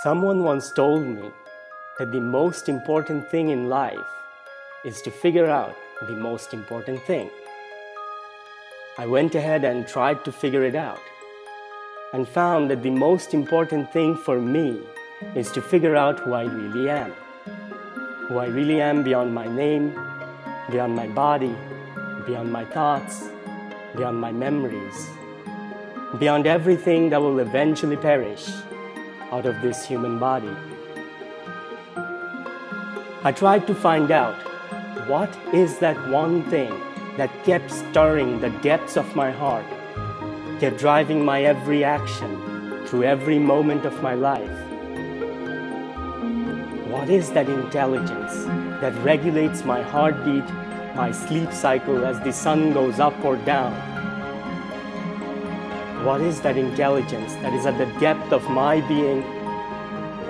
Someone once told me that the most important thing in life is to figure out the most important thing. I went ahead and tried to figure it out and found that the most important thing for me is to figure out who I really am. Who I really am beyond my name, beyond my body, beyond my thoughts, beyond my memories, beyond everything that will eventually perish out of this human body. I tried to find out what is that one thing that kept stirring the depths of my heart, kept driving my every action through every moment of my life. What is that intelligence that regulates my heartbeat, my sleep cycle as the sun goes up or down? What is that intelligence that is at the depth of my being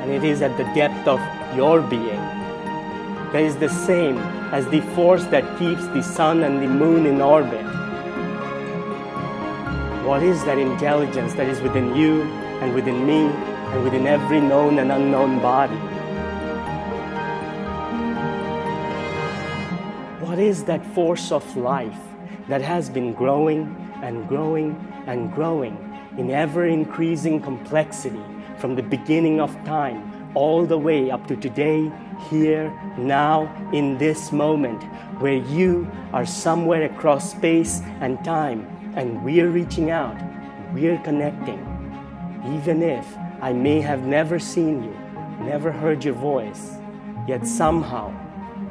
and it is at the depth of your being? That is the same as the force that keeps the sun and the moon in orbit. What is that intelligence that is within you and within me and within every known and unknown body? What is that force of life that has been growing and growing and growing in ever-increasing complexity from the beginning of time all the way up to today, here, now, in this moment, where you are somewhere across space and time, and we're reaching out, we're connecting. Even if I may have never seen you, never heard your voice, yet somehow,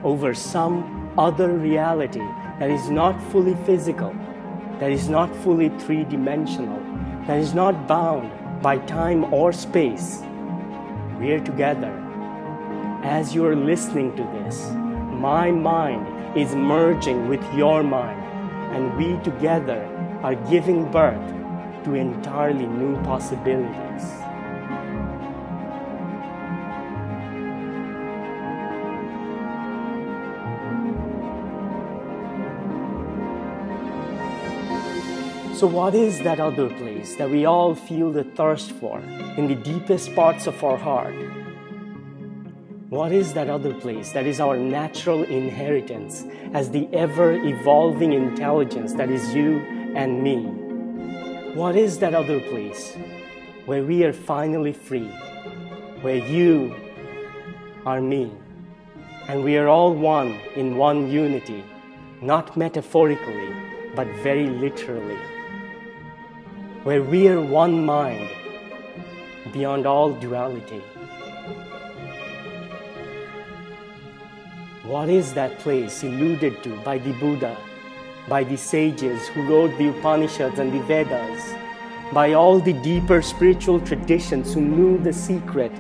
over some other reality that is not fully physical, that is not fully three-dimensional, that is not bound by time or space, we're together. As you're listening to this, my mind is merging with your mind, and we together are giving birth to entirely new possibilities. So what is that other place that we all feel the thirst for in the deepest parts of our heart? What is that other place that is our natural inheritance as the ever-evolving intelligence that is you and me? What is that other place where we are finally free, where you are me, and we are all one in one unity, not metaphorically, but very literally, where we are one mind beyond all duality? What is that place alluded to by the Buddha, by the sages who wrote the upanishads and the vedas, by all the deeper spiritual traditions who knew the secret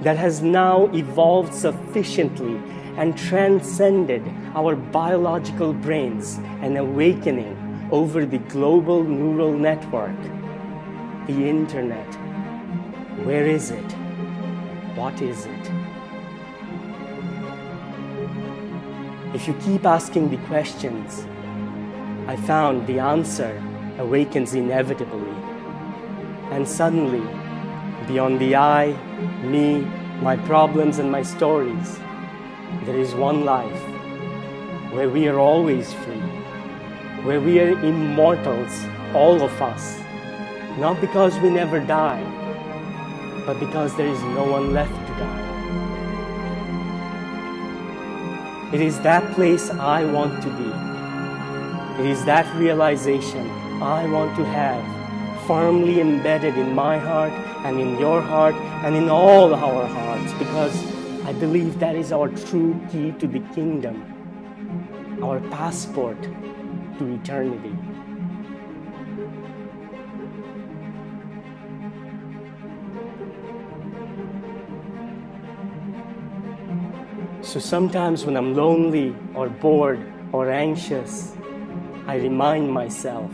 that has now evolved sufficiently and transcended our biological brains and awakening over the global neural network, the internet? Where is it? What is it? If you keep asking the questions, I found the answer awakens inevitably. And suddenly, beyond the I, me, my problems and my stories, there is one life where we are always free, where we are immortals, all of us, not because we never die, but because there is no one left to die. It is that place I want to be. It is that realization I want to have firmly embedded in my heart and in your heart and in all our hearts, because I believe that is our true key to the kingdom, our passport to eternity. So sometimes when I'm lonely or bored or anxious, I remind myself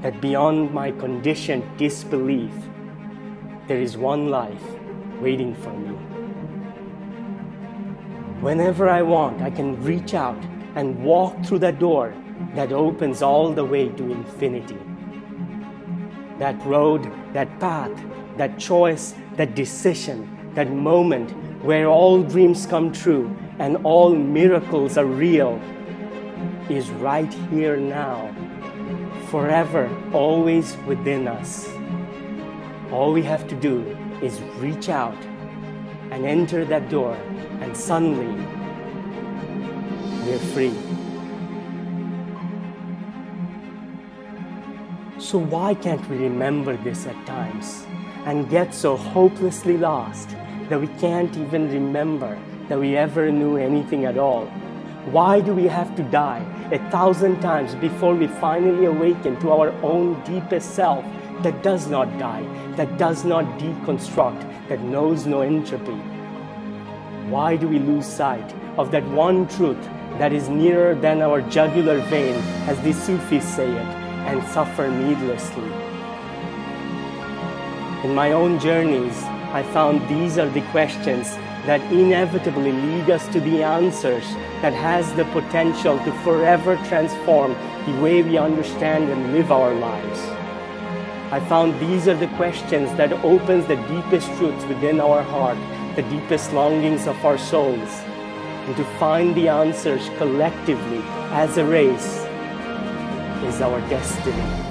that beyond my conditioned disbelief, there is one life waiting for me. Whenever I want, I can reach out and walk through that door that opens all the way to infinity. That road, that path, that choice, that decision, that moment where all dreams come true and all miracles are real, is right here now, forever, always within us. All we have to do is reach out and enter that door, and suddenly we're free. So why can't we remember this at times and get so hopelessly lost that we can't even remember that we ever knew anything at all? Why do we have to die 1,000 times before we finally awaken to our own deepest self that does not die, that does not deconstruct, that knows no entropy? Why do we lose sight of that one truth that is nearer than our jugular vein, as the Sufis say it, and suffer needlessly? In my own journeys, I found these are the questions that inevitably lead us to the answers that has the potential to forever transform the way we understand and live our lives. I found these are the questions that opens the deepest truths within our heart, the deepest longings of our souls. And to find the answers collectively as a race is our destiny.